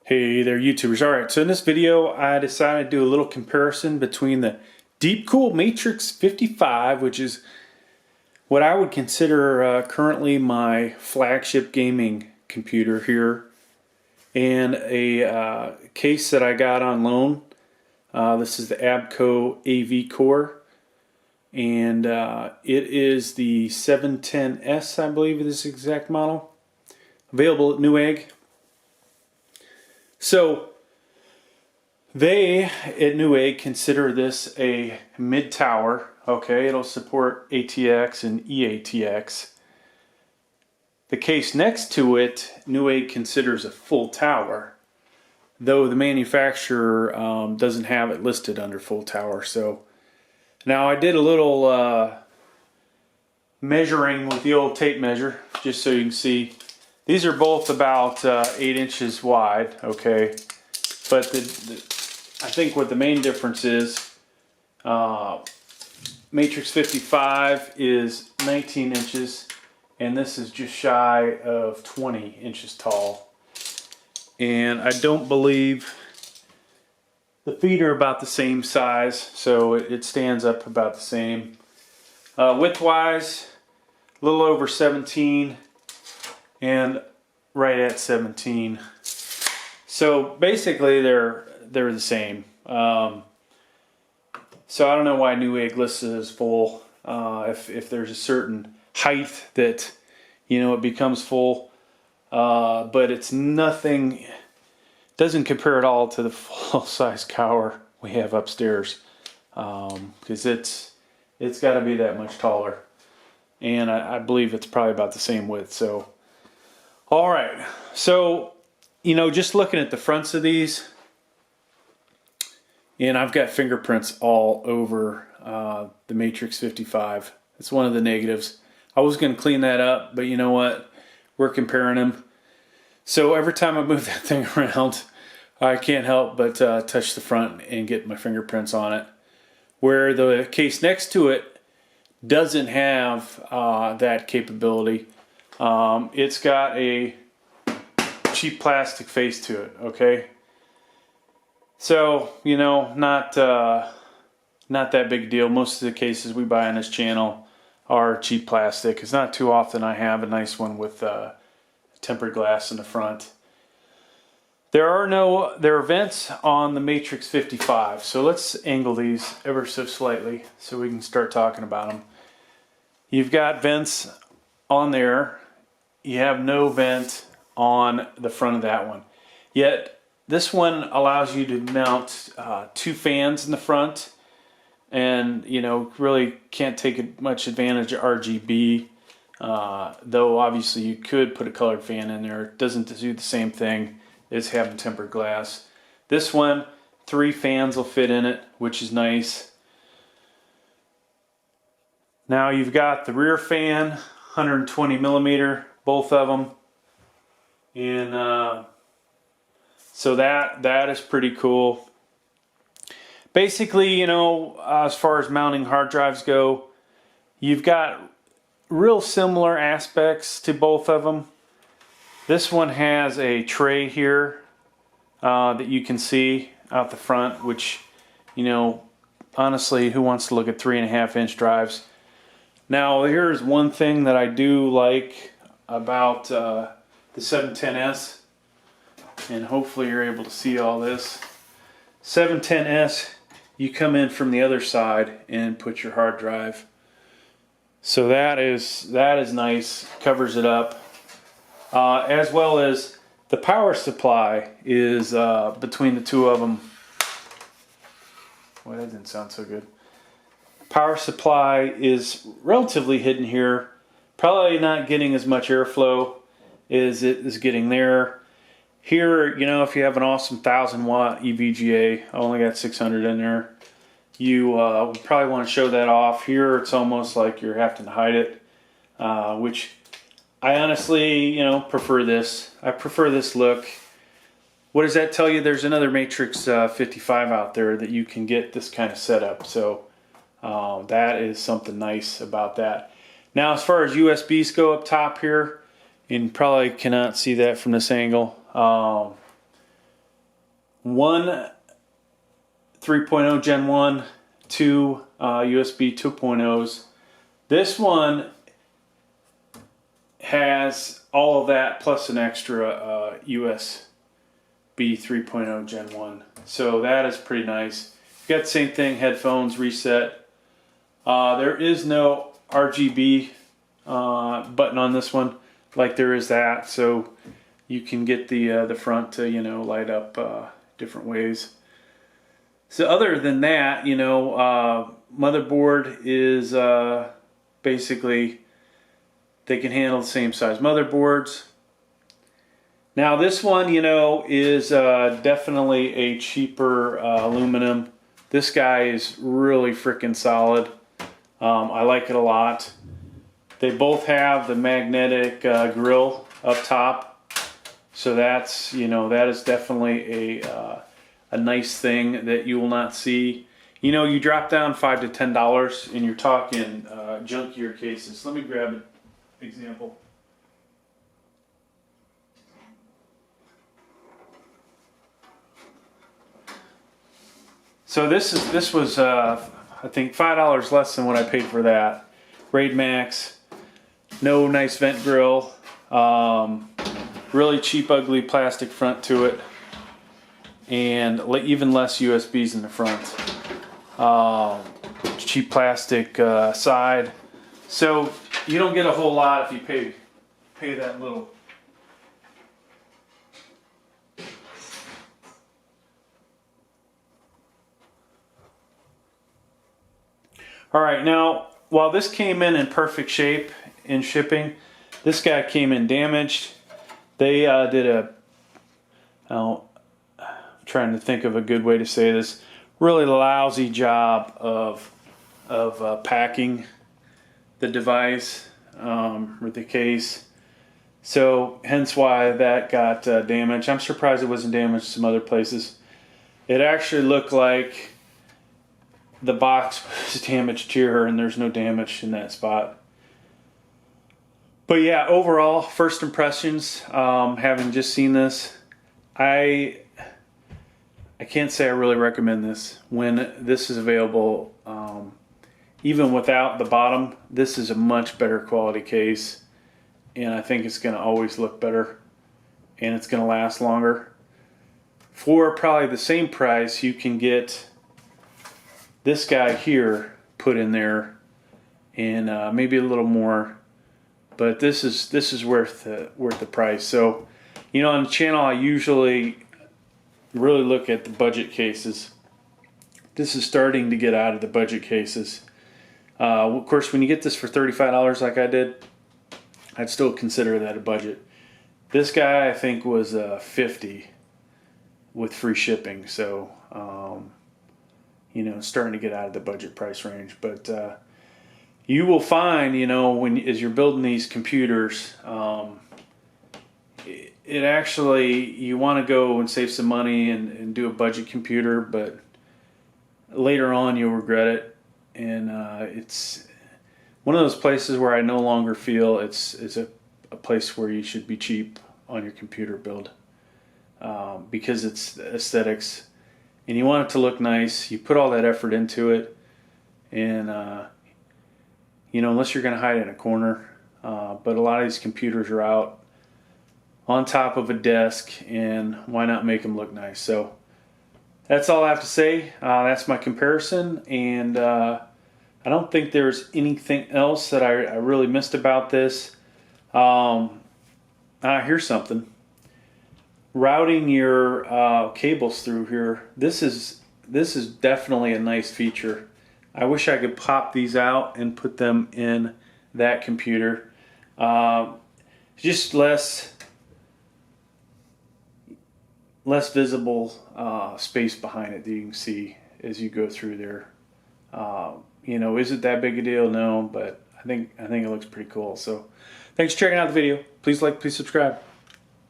Hey there YouTubers. Alright, so in this video I decided to do a little comparison between the DeepCool Matrexx 55, which is what I would consider currently my flagship gaming computer here, and a case that I got on loan. This is the Abko AV Core, and it is the 710S, I believe, this exact model. Available at Newegg. So they at Newegg consider this a MidTower. Okay, it'll support ATX and eATX. The case next to it, Newegg considers a full tower, though the manufacturer doesn't have it listed under full tower. So now I did a little measuring with the old tape measure, just so you can see. These are both about 8 inches wide, okay? But I think what the main difference is, Matrexx 55 is 19 inches, and this is just shy of 20 inches tall. And I don't believe the feet are about the same size, so it stands up about the same. Width-wise, a little over 17. And right at 17. So basically they're the same. So I don't know why Newegg lists it as full. If there's a certain height that, you know, it becomes full, but it's nothing. Doesn't compare at all to the full size Cower we have upstairs, because it's got to be that much taller, and I believe it's probably about the same width. So. All right, so, you know, just looking at the fronts of these, and I've got fingerprints all over the Matrexx 55. It's one of the negatives. I was going to clean that up, but you know what? We're comparing them. So every time I move that thing around, I can't help but touch the front and get my fingerprints on it. Where the case next to it doesn't have that capability. It's got a cheap plastic face to it, okay? So, you know, not that big a deal. Most of the cases we buy on this channel are cheap plastic. It's not too often I have a nice one with tempered glass in the front. There are vents on the Matrexx 55, so let's angle these ever so slightly so we can start talking about them. You've got vents on there. You have no vent on the front of that one. Yet this one allows you to mount 2 fans in the front, and you know, really can't take much advantage of RGB, though obviously you could put a colored fan in there. It doesn't do the same thing as having tempered glass. This one, 3 fans will fit in it, which is nice. Now you've got the rear fan, 120 millimeter, both of them, and so that is pretty cool. Basically, you know, as far as mounting hard drives go, you've got real similar aspects to both of them. This one has a tray here that you can see out the front, which, you know, honestly, who wants to look at 3.5-inch drives? Now, here's one thing that I do like about the 710S, and hopefully you're able to see all this. 710S, you come in from the other side and put your hard drive. So that is nice, covers it up. As well as the power supply is between the two of them. Well, that didn't sound so good. Power supply is relatively hidden here. Probably not getting as much airflow as it is getting there. Here, you know, if you have an awesome 1000-watt EVGA, I only got 600 in there, you would probably want to show that off. Here, it's almost like you're having to hide it, which I honestly, you know, prefer this. I prefer this look. What does that tell you? There's another Matrexx 55 out there that you can get this kind of setup. So that is something nice about that. Now, as far as USBs go up top here, you probably cannot see that from this angle. one 3.0 Gen 1, two USB 2.0s. This one has all of that plus an extra USB 3.0 Gen 1. So that is pretty nice. You got the same thing, headphones, reset. There is no RGB button on this one like there is that, so you can get the front to, you know, light up different ways. So other than that, you know, motherboard is basically, they can handle the same size motherboards. Now this one, you know, is definitely a cheaper aluminum. This guy is really freaking solid. I like it a lot. They both have the magnetic grill up top, so that's, you know, that is definitely a nice thing that you will not see. You know, you drop down $5 to $10 and you're talking junkier cases. Let me grab an example. So this was I think $5 less than what I paid for that. Raid Max, no nice vent grill, really cheap ugly plastic front to it, and even less USBs in the front. Cheap plastic side, so you don't get a whole lot if you pay that little. All right, now while this came in perfect shape in shipping, this guy came in damaged. They did a, I'm trying to think of a good way to say this, really lousy job of packing the device or the case. So hence why that got damaged. I'm surprised it wasn't damaged some other places. It actually looked like the box was damaged here and there's no damage in that spot. But yeah, overall, first impressions, having just seen this, I can't say I really recommend this. When this is available, even without the bottom, this is a much better quality case, and I think it's going to always look better, and it's going to last longer. For probably the same price, you can get this guy here put in there, and maybe a little more, but this is worth the price. So, you know, on the channel I usually really look at the budget cases. This is starting to get out of the budget cases. Of course, when you get this for $35 like I did, I'd still consider that a budget. This guy I think was $50 with free shipping, so you know, starting to get out of the budget price range. But you will find, you know, as you're building these computers, it actually, you want to go and save some money and do a budget computer, but later on you'll regret it. And it's one of those places where I no longer feel it's a place where you should be cheap on your computer build, because it's aesthetics. And you want it to look nice. You put all that effort into it, and you know, unless you're going to hide in a corner. But a lot of these computers are out on top of a desk, and why not make them look nice? So that's all I have to say. That's my comparison, and I don't think there's anything else that I really missed about this. Here's something. Routing your cables through here, this is definitely a nice feature. I wish I could pop these out and put them in that computer. Just less visible space behind it that you can see as you go through there. You know, is it that big a deal? No, but I think it looks pretty cool. So thanks for checking out the video. Please like, please subscribe.